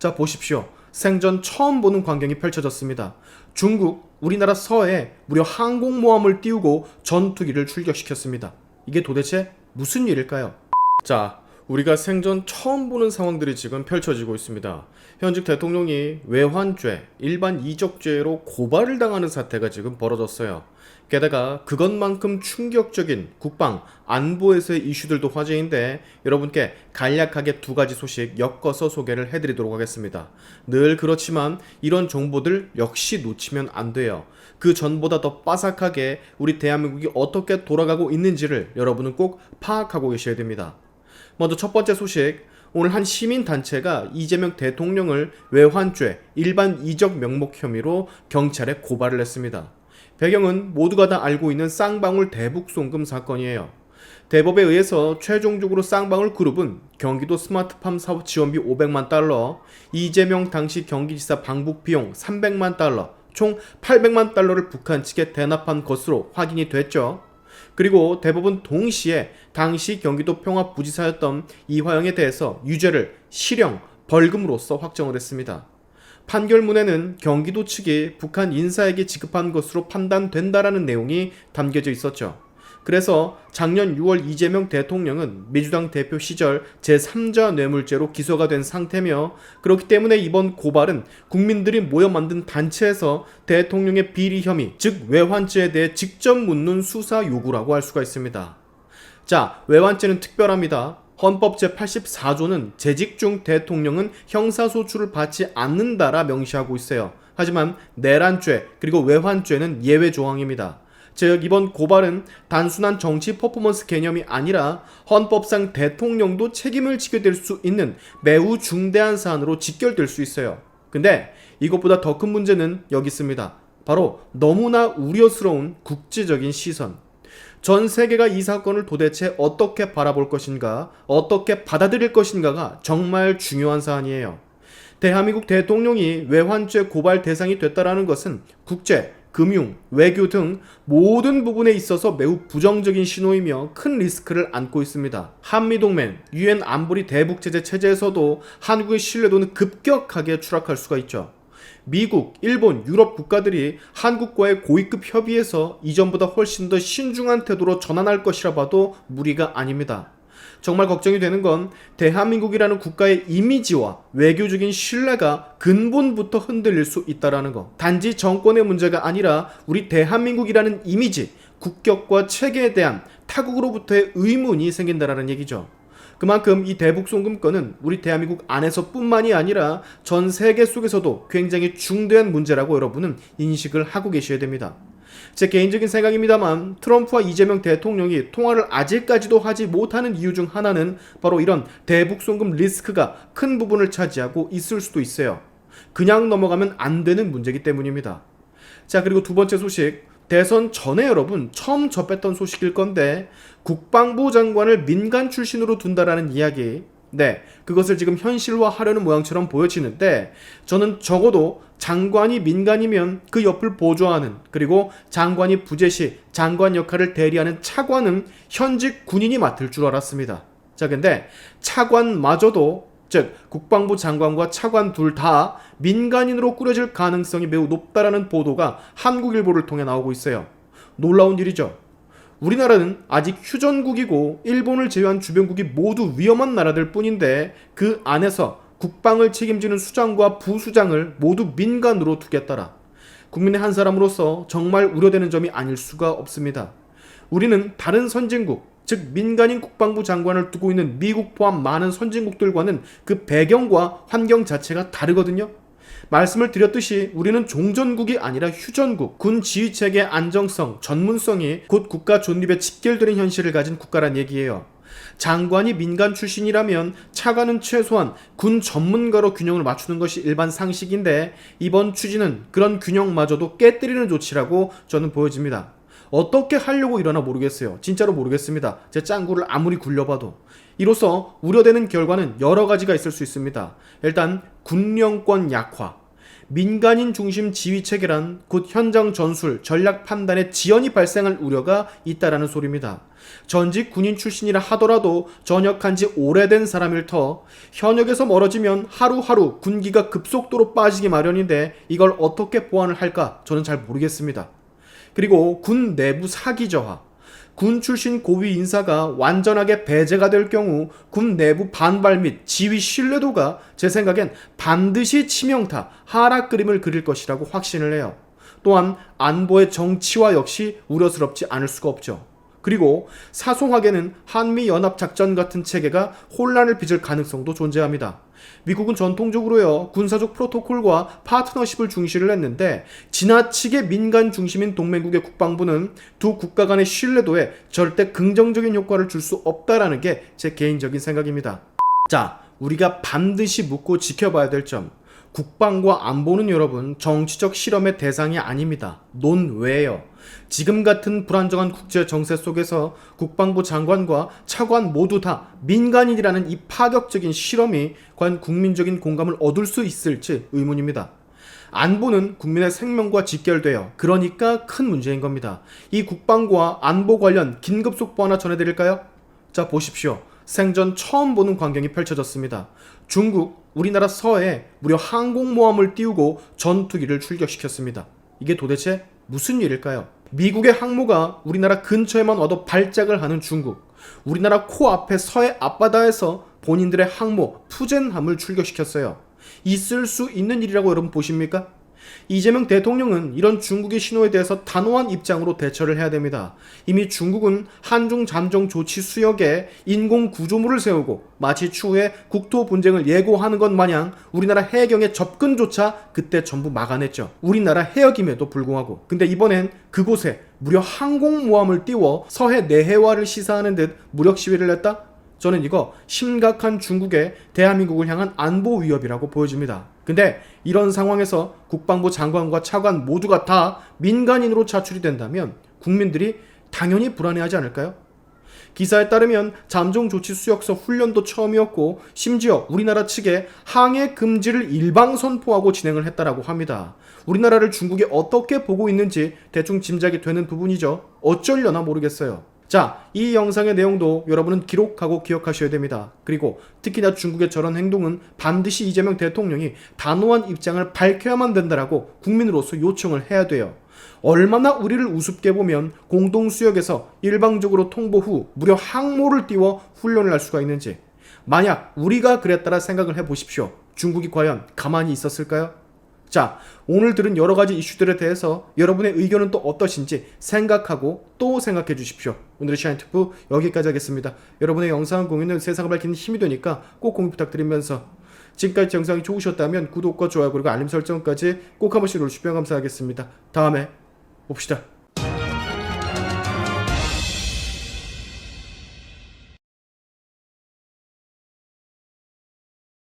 자, 보십시오. 생전 처음 보는 광경이 펼쳐졌습니다. 중국, 우리나라 서해에 무려 항공모함을 띄우고 전투기를 출격시켰습니다. 이게 도대체 무슨 일일까요? 자, 우리가 생전 처음 보는 상황들이 지금 펼쳐지고 있습니다. 현직 대통령이 외환죄, 일반 이적죄로 고발을 당하는 사태가 지금 벌어졌어요. 게다가 그것만큼 충격적인 국방, 안보에서의 이슈들도 화제인데 여러분께 간략하게 두 가지 소식 엮어서 소개를 해드리도록 하겠습니다. 늘 그렇지만 이런 정보들 역시 놓치면 안 돼요. 그 전보다 더 빠삭하게 우리 대한민국이 어떻게 돌아가고 있는지를 여러분은 꼭 파악하고 계셔야 됩니다. 먼저 첫 번째 소식, 오늘 한 시민단체가 이재명 대통령을 외환죄, 일반 이적 명목 혐의로 경찰에 고발을 했습니다. 배경은 모두가 다 알고 있는 쌍방울 대북송금 사건이에요. 대법에 의해서 최종적으로 쌍방울 그룹은 경기도 스마트팜 사업 지원비 500만 달러, 이재명 당시 경기지사 방북 비용 300만 달러, 총 800만 달러를 북한 측에 대납한 것으로 확인이 됐죠. 그리고 대법은 동시에 당시 경기도 평화부지사였던 이화영에 대해서 유죄를 실형, 벌금으로써 확정을 했습니다. 판결문에는 경기도 측이 북한 인사에게 지급한 것으로 판단된다라는 내용이 담겨져 있었죠. 그래서 작년 6월 이재명 대통령은 민주당 대표 시절 제3자 뇌물죄로 기소가 된 상태며 그렇기 때문에 이번 고발은 국민들이 모여 만든 단체에서 대통령의 비리 혐의, 즉 외환죄에 대해 직접 묻는 수사 요구라고 할 수가 있습니다. 자, 외환죄는 특별합니다. 헌법 제84조는 재직 중 대통령은 형사소추를 받지 않는다라 명시하고 있어요. 하지만 내란죄 그리고 외환죄는 예외 조항입니다. 즉 이번 고발은 단순한 정치 퍼포먼스 개념이 아니라 헌법상 대통령도 책임을 지게 될 수 있는 매우 중대한 사안으로 직결될 수 있어요. 근데 이것보다 더 큰 문제는 여기 있습니다. 바로 너무나 우려스러운 국제적인 시선. 전 세계가 이 사건을 도대체 어떻게 바라볼 것인가, 어떻게 받아들일 것인가가 정말 중요한 사안이에요. 대한민국 대통령이 외환죄 고발 대상이 됐다라는 것은 국제, 금융, 외교 등 모든 부분에 있어서 매우 부정적인 신호이며 큰 리스크를 안고 있습니다. 한미동맹, 유엔 안보리 대북제재 체제에서도 한국의 신뢰도는 급격하게 추락할 수가 있죠. 미국, 일본, 유럽 국가들이 한국과의 고위급 협의에서 이전보다 훨씬 더 신중한 태도로 전환할 것이라 봐도 무리가 아닙니다. 정말 걱정이 되는 건 대한민국이라는 국가의 이미지와 외교적인 신뢰가 근본부터 흔들릴 수 있다는 거. 단지 정권의 문제가 아니라 우리 대한민국이라는 이미지, 국격과 체계에 대한 타국으로부터의 의문이 생긴다는 얘기죠. 그만큼 이 대북송금건은 우리 대한민국 안에서뿐만이 아니라 전 세계 속에서도 굉장히 중대한 문제라고 여러분은 인식을 하고 계셔야 됩니다. 제 개인적인 생각입니다만 트럼프와 이재명 대통령이 통화를 아직까지도 하지 못하는 이유 중 하나는 바로 이런 대북송금 리스크가 큰 부분을 차지하고 있을 수도 있어요. 그냥 넘어가면 안 되는 문제이기 때문입니다. 자, 그리고 두 번째 소식, 대선 전에 여러분 처음 접했던 소식일 건데 국방부 장관을 민간 출신으로 둔다라는 이야기, 네, 그것을 지금 현실화하려는 모양처럼 보여지는데 저는 적어도 장관이 민간이면 그 옆을 보조하는, 그리고 장관이 부재 시 장관 역할을 대리하는 차관은 현직 군인이 맡을 줄 알았습니다. 자, 근데 차관마저도, 즉 국방부 장관과 차관 둘 다 민간인으로 꾸려질 가능성이 매우 높다라는 보도가 한국일보를 통해 나오고 있어요. 놀라운 일이죠. 우리나라는 아직 휴전국이고 일본을 제외한 주변국이 모두 위험한 나라들 뿐인데 그 안에서 국방을 책임지는 수장과 부수장을 모두 민간으로 두겠다라. 국민의 한 사람으로서 정말 우려되는 점이 아닐 수가 없습니다. 우리는 다른 선진국, 즉 민간인 국방부 장관을 두고 있는 미국 포함 많은 선진국들과는 그 배경과 환경 자체가 다르거든요. 말씀을 드렸듯이 우리는 종전국이 아니라 휴전국, 군 지휘체계의 안정성, 전문성이 곧 국가 존립에 직결되는 현실을 가진 국가란 얘기예요. 장관이 민간 출신이라면 차관은 최소한 군 전문가로 균형을 맞추는 것이 일반 상식인데 이번 추진은 그런 균형마저도 깨뜨리는 조치라고 저는 보여집니다. 어떻게 하려고 이러나 모르겠어요. 진짜로 모르겠습니다. 제 짱구를 아무리 굴려봐도. 이로써 우려되는 결과는 여러 가지가 있을 수 있습니다. 일단 군령권 약화, 민간인 중심 지휘 체계란 곧 현장 전술, 전략 판단에 지연이 발생할 우려가 있다라는 소리입니다. 전직 군인 출신이라 하더라도 전역한 지 오래된 사람일 터 현역에서 멀어지면 하루하루 군기가 급속도로 빠지기 마련인데 이걸 어떻게 보완을 할까 저는 잘 모르겠습니다. 그리고 군 내부 사기 저하. 군 출신 고위 인사가 완전하게 배제가 될 경우 군 내부 반발 및 지휘 신뢰도가 제 생각엔 반드시 치명타, 하락 그림을 그릴 것이라고 확신을 해요. 또한 안보의 정치화 역시 우려스럽지 않을 수가 없죠. 그리고 사송하게는 한미연합작전 같은 체계가 혼란을 빚을 가능성도 존재합니다. 미국은 전통적으로요 군사적 프로토콜과 파트너십을 중시를 했는데 지나치게 민간 중심인 동맹국의 국방부는 두 국가 간의 신뢰도에 절대 긍정적인 효과를 줄 수 없다라는 게 제 개인적인 생각입니다. 자, 우리가 반드시 묻고 지켜봐야 될 점. 국방과 안보는 여러분 정치적 실험의 대상이 아닙니다. 논외예요. 지금 같은 불안정한 국제 정세 속에서 국방부 장관과 차관 모두 다 민간인이라는 이 파격적인 실험이 과연 국민적인 공감을 얻을 수 있을지 의문입니다. 안보는 국민의 생명과 직결돼요. 그러니까 큰 문제인 겁니다. 이 국방과 안보 관련 긴급 속보 하나 전해드릴까요? 자, 보십시오. 생전 처음 보는 광경이 펼쳐졌습니다. 중국, 우리나라 서해에 무려 항공모함을 띄우고 전투기를 출격시켰습니다. 이게 도대체 무슨 일일까요? 미국의 항모가 우리나라 근처에만 와도 발작을 하는 중국, 우리나라 코앞에 서해 앞바다에서 본인들의 항모 푸젠함을 출격시켰어요. 있을 수 있는 일이라고 여러분 보십니까? 이재명 대통령은 이런 중국의 신호에 대해서 단호한 입장으로 대처를 해야 됩니다. 이미 중국은 한중 잠정 조치 수역에 인공 구조물을 세우고 마치 추후에 국토 분쟁을 예고하는 것 마냥 우리나라 해경의 접근조차 그때 전부 막아냈죠. 우리나라 해역임에도 불구하고. 근데 이번엔 그곳에 무려 항공모함을 띄워 서해 내해화를 시사하는 듯 무력 시위를 했다? 저는 이거 심각한 중국의 대한민국을 향한 안보 위협이라고 보여집니다. 근데 이런 상황에서 국방부 장관과 차관 모두가 다 민간인으로 차출이 된다면 국민들이 당연히 불안해하지 않을까요? 기사에 따르면 잠정 조치 수역서 훈련도 처음이었고 심지어 우리나라 측에 항해 금지를 일방 선포하고 진행을 했다라고 합니다. 우리나라를 중국이 어떻게 보고 있는지 대충 짐작이 되는 부분이죠. 어쩌려나 모르겠어요. 자, 이 영상의 내용도 여러분은 기록하고 기억하셔야 됩니다. 그리고 특히나 중국의 저런 행동은 반드시 이재명 대통령이 단호한 입장을 밝혀야만 된다라고 국민으로서 요청을 해야 돼요. 얼마나 우리를 우습게 보면 공동수역에서 일방적으로 통보 후 무려 항모를 띄워 훈련을 할 수가 있는지, 만약 우리가 그랬다라 생각을 해보십시오. 중국이 과연 가만히 있었을까요? 자, 오늘 들은 여러 가지 이슈들에 대해서 여러분의 의견은 또 어떠신지 생각하고 또 생각해 주십시오. 오늘의 샤인투프 여기까지 하겠습니다. 여러분의 영상 공유는 세상을 밝히는 힘이 되니까 꼭 공유 부탁드리면서 지금까지 영상이 좋으셨다면 구독과 좋아요 그리고 알림 설정까지 꼭 한 번씩 눌러주시면 감사하겠습니다. 다음에 봅시다.